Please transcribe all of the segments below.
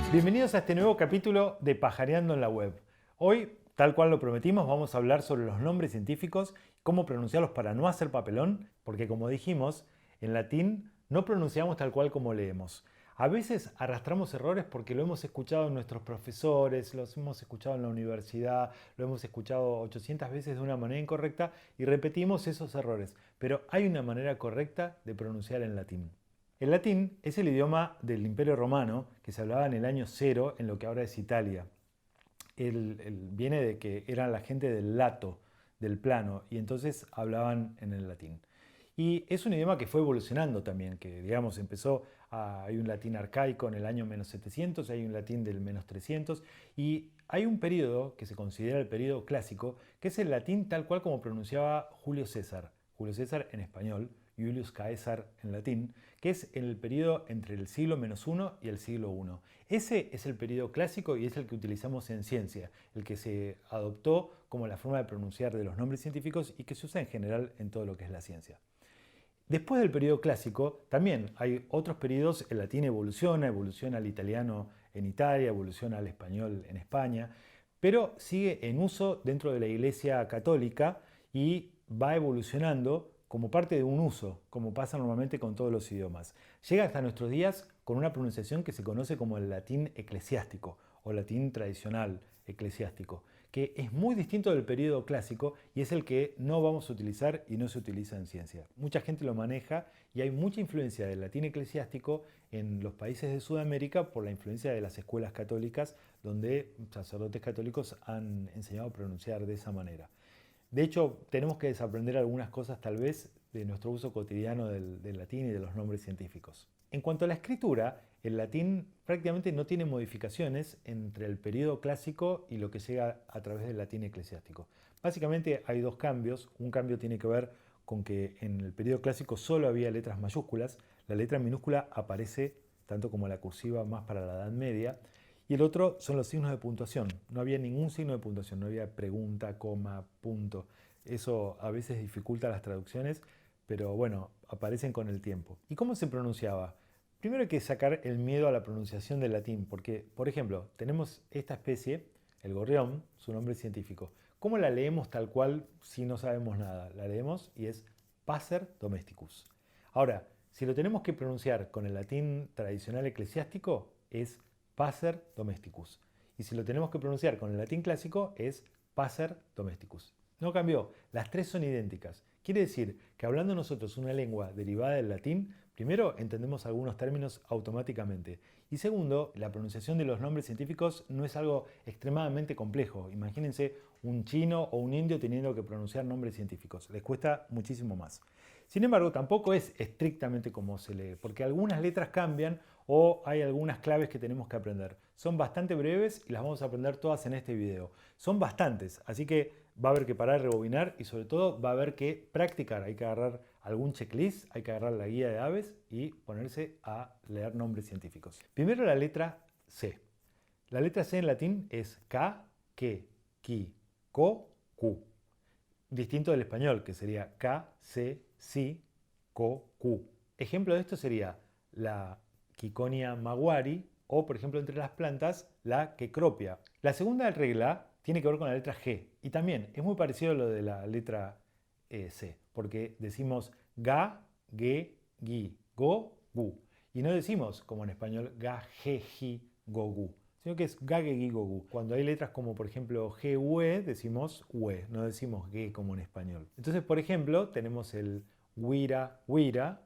Bienvenidos a este nuevo capítulo de Pajareando en la Web. Hoy, tal cual lo prometimos, vamos a hablar sobre los nombres científicos y cómo pronunciarlos para no hacer papelón, porque como dijimos, en latín no pronunciamos tal cual como leemos. A veces arrastramos errores porque lo hemos escuchado en nuestros profesores, los hemos escuchado en la universidad, lo hemos escuchado 800 veces de una manera incorrecta y repetimos esos errores. Pero hay una manera correcta de pronunciar en latín. El latín es el idioma del Imperio Romano que se hablaba en el año 0 en lo que ahora es Italia. Viene de que eran la gente del lato, del plano, y entonces hablaban en el latín. Y es un idioma que fue evolucionando también, que digamos hay un latín arcaico en el año menos 700, hay un latín del menos 300, y hay un periodo que se considera el periodo clásico, que es el latín tal cual como pronunciaba Julio César. Julio César en español, Julius Caesar en latín, que es en el periodo entre el siglo -1 y el siglo I. Ese es el periodo clásico y es el que utilizamos en ciencia, el que se adoptó como la forma de pronunciar de los nombres científicos y que se usa en general en todo lo que es la ciencia. Después del periodo clásico, también hay otros periodos, el latín evoluciona al italiano en Italia, evoluciona al español en España, pero sigue en uso dentro de la Iglesia Católica y va evolucionando como parte de un uso, como pasa normalmente con todos los idiomas. Llega hasta nuestros días con una pronunciación que se conoce como el latín eclesiástico o latín tradicional eclesiástico, que es muy distinto del periodo clásico y es el que no vamos a utilizar y no se utiliza en ciencia. Mucha gente lo maneja y hay mucha influencia del latín eclesiástico en los países de Sudamérica por la influencia de las escuelas católicas donde sacerdotes católicos han enseñado a pronunciar de esa manera. De hecho, tenemos que desaprender algunas cosas tal vez de nuestro uso cotidiano del latín y de los nombres científicos. En cuanto a la escritura, el latín prácticamente no tiene modificaciones entre el periodo clásico y lo que llega a través del latín eclesiástico. Básicamente hay dos cambios. Un cambio tiene que ver con que en el periodo clásico solo había letras mayúsculas. La letra minúscula aparece tanto como la cursiva más para la Edad Media. Y el otro son los signos de puntuación. No había ningún signo de puntuación, no había pregunta, coma, punto. Eso a veces dificulta las traducciones, pero bueno, aparecen con el tiempo. ¿Y cómo se pronunciaba? Primero hay que sacar el miedo a la pronunciación del latín, porque, por ejemplo, tenemos esta especie, el gorrión, su nombre científico. ¿Cómo la leemos tal cual si no sabemos nada? La leemos y es Passer domesticus. Ahora, si lo tenemos que pronunciar con el latín tradicional eclesiástico, es Passer domesticus. Y si lo tenemos que pronunciar con el latín clásico, es Passer domesticus. No cambió, las tres son idénticas. Quiere decir que hablando nosotros una lengua derivada del latín, primero entendemos algunos términos automáticamente. Y segundo, la pronunciación de los nombres científicos no es algo extremadamente complejo. Imagínense un chino o un indio teniendo que pronunciar nombres científicos. Les cuesta muchísimo más. Sin embargo, tampoco es estrictamente como se lee, porque algunas letras cambian o hay algunas claves que tenemos que aprender. Son bastante breves y las vamos a aprender todas en este video. Son bastantes, así que va a haber que parar, rebobinar y sobre todo va a haber que practicar. Hay que agarrar algún checklist, hay que agarrar la guía de aves y ponerse a leer nombres científicos. Primero la letra C. La letra C en latín es K, que, ki, ko, ku. Distinto del español, que sería K, C, si, ko, ku. Ejemplo de esto sería la Kikonia maguari o, por ejemplo, entre las plantas, la Cecropia. La segunda regla tiene que ver con la letra G y también es muy parecido a lo de la letra C, porque decimos ga, ge, gi, go, gu. Y no decimos, como en español, ga, ge, gi, go, gu, sino que es ga, ge, gi, go, gu. Cuando hay letras como, por ejemplo, g, ue, decimos ue, no decimos ge como en español. Entonces, por ejemplo, tenemos el wira, wira,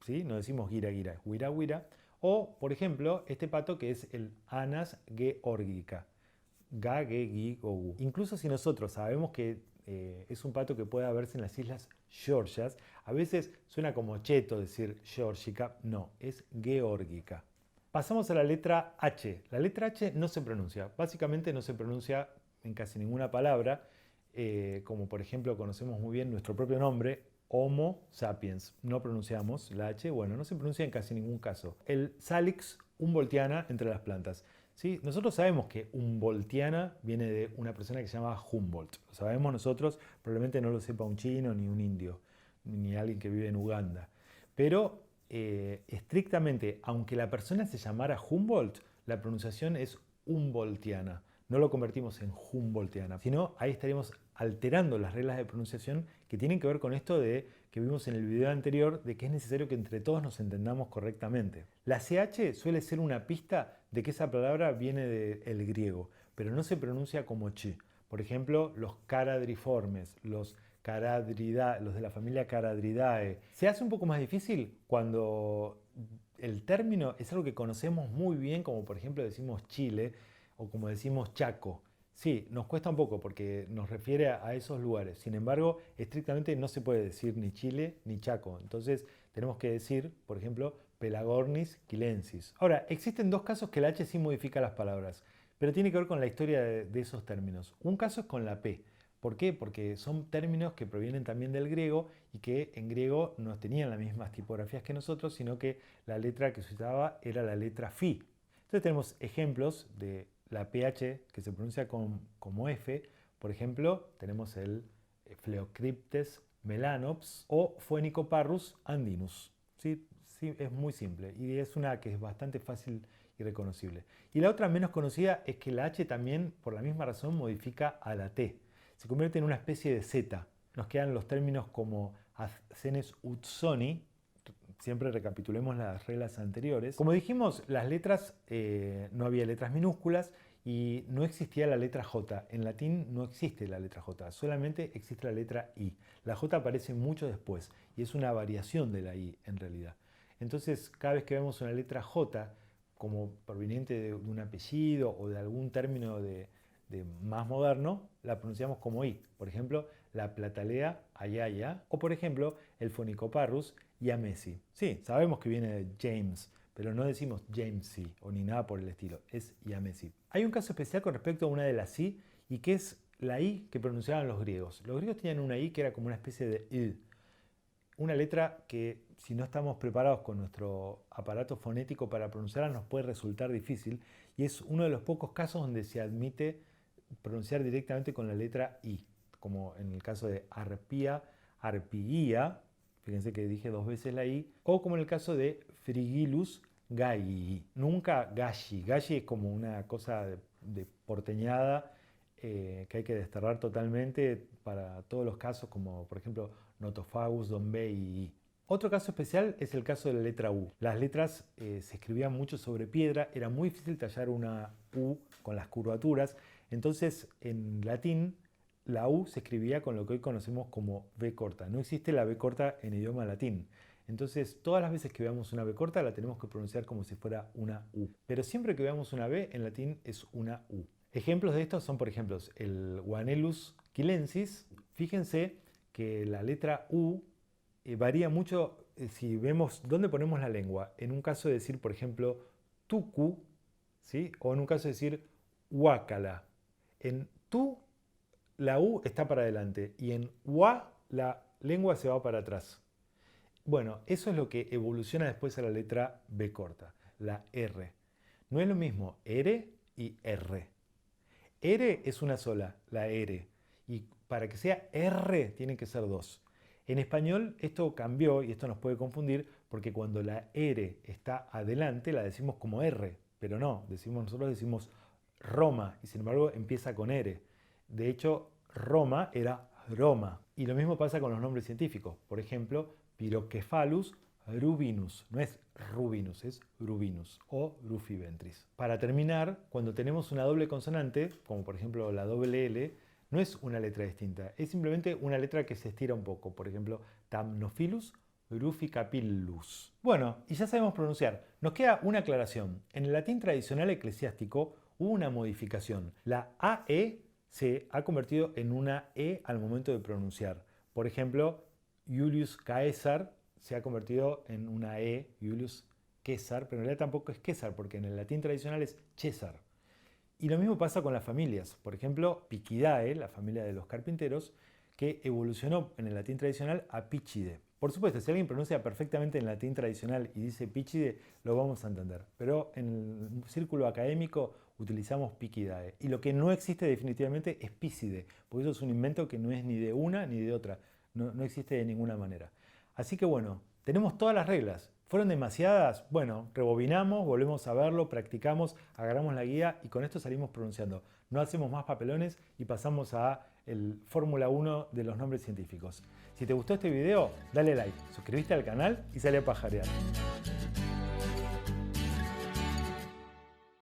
¿sí? No decimos gira, gira, es wira, wira. O, por ejemplo, este pato que es el Anas georgica. Ga, ge, gi, go, gu. Incluso si nosotros sabemos que es un pato que puede verse en las Islas Georgias, a veces suena como cheto decir georgica, no, es geórgica. Pasamos a la letra H. La letra H no se pronuncia, básicamente no se pronuncia en casi ninguna palabra, como por ejemplo conocemos muy bien nuestro propio nombre, Homo sapiens. No pronunciamos la H, bueno, no se pronuncia en casi ningún caso. El Salix humboldtiana entre las plantas. ¿Sí? Nosotros sabemos que Humboldtiana viene de una persona que se llama Humboldt. Lo sabemos nosotros, probablemente no lo sepa un chino, ni un indio, ni alguien que vive en Uganda. Pero estrictamente, aunque la persona se llamara Humboldt, la pronunciación es humboldtiana. No lo convertimos en humboldtiana, sino ahí estaríamos alterando las reglas de pronunciación que tienen que ver con esto de que vimos en el video anterior, de que es necesario que entre todos nos entendamos correctamente. La CH suele ser una pista de que esa palabra viene del griego, pero no se pronuncia como ch. Por ejemplo, los caradriformes, los de la familia Caradridae. Se hace un poco más difícil cuando el término es algo que conocemos muy bien, como por ejemplo decimos Chile o como decimos Chaco. Sí, nos cuesta un poco porque nos refiere a esos lugares. Sin embargo, estrictamente no se puede decir ni Chile ni Chaco. Entonces tenemos que decir, por ejemplo, Pelagornis quilensis. Ahora, existen dos casos que la H sí modifica las palabras, pero tiene que ver con la historia de esos términos. Un caso es con la P. ¿Por qué? Porque son términos que provienen también del griego y que en griego no tenían las mismas tipografías que nosotros, sino que la letra que se usaba era la letra Fi. Entonces tenemos ejemplos de la PH que se pronuncia como F. Por ejemplo, tenemos el Phleucryptes melanops o Phoenicoparrus andinus. ¿Sí? Sí, es muy simple y es una que es bastante fácil y reconocible. Y la otra menos conocida es que la H también, por la misma razón, modifica a la T. Se convierte en una especie de Z. Nos quedan los términos como Acenes Utsoni. Siempre recapitulemos las reglas anteriores. Como dijimos, las letras, no había letras minúsculas y no existía la letra J. En latín no existe la letra J, solamente existe la letra I. La J aparece mucho después y es una variación de la I en realidad. Entonces, cada vez que vemos una letra J como proveniente de un apellido o de algún término de más moderno, la pronunciamos como I. Por ejemplo, la Platalea ayaya o por ejemplo, el Phoenicoparrus yamesi. Sí, sabemos que viene de James, pero no decimos Jamesy o ni nada por el estilo, es yamesi. Hay un caso especial con respecto a una de las I y que es la I que pronunciaban los griegos. Los griegos tenían una I que era como una especie de I. Una letra que si no estamos preparados con nuestro aparato fonético para pronunciarla nos puede resultar difícil y es uno de los pocos casos donde se admite pronunciar directamente con la letra I, como en el caso de arpía, arpiía, fíjense que dije dos veces la I, o como en el caso de frigilus gallii, nunca galli. Galli es como una cosa de porteñada que hay que desterrar totalmente para todos los casos, como por ejemplo notofagus, dombei y I. Otro caso especial es el caso de la letra U. Las letras se escribían mucho sobre piedra, era muy difícil tallar una U con las curvaturas, entonces en latín la U se escribía con lo que hoy conocemos como B corta. No existe la B corta en idioma latín. Entonces todas las veces que veamos una B corta la tenemos que pronunciar como si fuera una U. Pero siempre que veamos una B en latín es una U. Ejemplos de estos son, por ejemplo, el Guanellus quilensis. Fíjense que la letra U varía mucho si vemos dónde ponemos la lengua. En un caso de decir, por ejemplo, tucu, ¿sí? O en un caso de decir huácala. En tu, la U está para adelante y en hua, la lengua se va para atrás. Bueno, eso es lo que evoluciona después a la letra B corta, la R. No es lo mismo R y R. R es una sola, la R. Y para que sea R tienen que ser dos. En español esto cambió y esto nos puede confundir porque cuando la R está adelante la decimos como R, pero no, nosotros decimos Roma y sin embargo empieza con R. De hecho, Roma era Roma. Y lo mismo pasa con los nombres científicos. Por ejemplo, Pyrocephalus rubinus. No es Rubinus, es Rubinus o Rufiventris. Para terminar, cuando tenemos una doble consonante, como por ejemplo la doble L, no es una letra distinta, es simplemente una letra que se estira un poco. Por ejemplo, Thamnophilus ruficapillus. Bueno, y ya sabemos pronunciar. Nos queda una aclaración. En el latín tradicional eclesiástico hubo una modificación. La AE se ha convertido en una E al momento de pronunciar. Por ejemplo, Julius Caesar se ha convertido en una E, Julius Caesar, pero en realidad tampoco es César, porque en el latín tradicional es César. Y lo mismo pasa con las familias. Por ejemplo, Picidae, la familia de los carpinteros, que evolucionó en el latín tradicional a Píchide. Por supuesto, si alguien pronuncia perfectamente en latín tradicional y dice Píchide, lo vamos a entender. Pero en el círculo académico utilizamos Picidae. Y lo que no existe definitivamente es Pícide, porque eso es un invento que no es ni de una ni de otra. No existe de ninguna manera. Así que bueno, tenemos todas las reglas. ¿Fueron demasiadas? Bueno, rebobinamos, volvemos a verlo, practicamos, agarramos la guía y con esto salimos pronunciando. No hacemos más papelones y pasamos a el Fórmula 1 de los nombres científicos. Si te gustó este video, dale like, suscríbete al canal y sale a pajarear.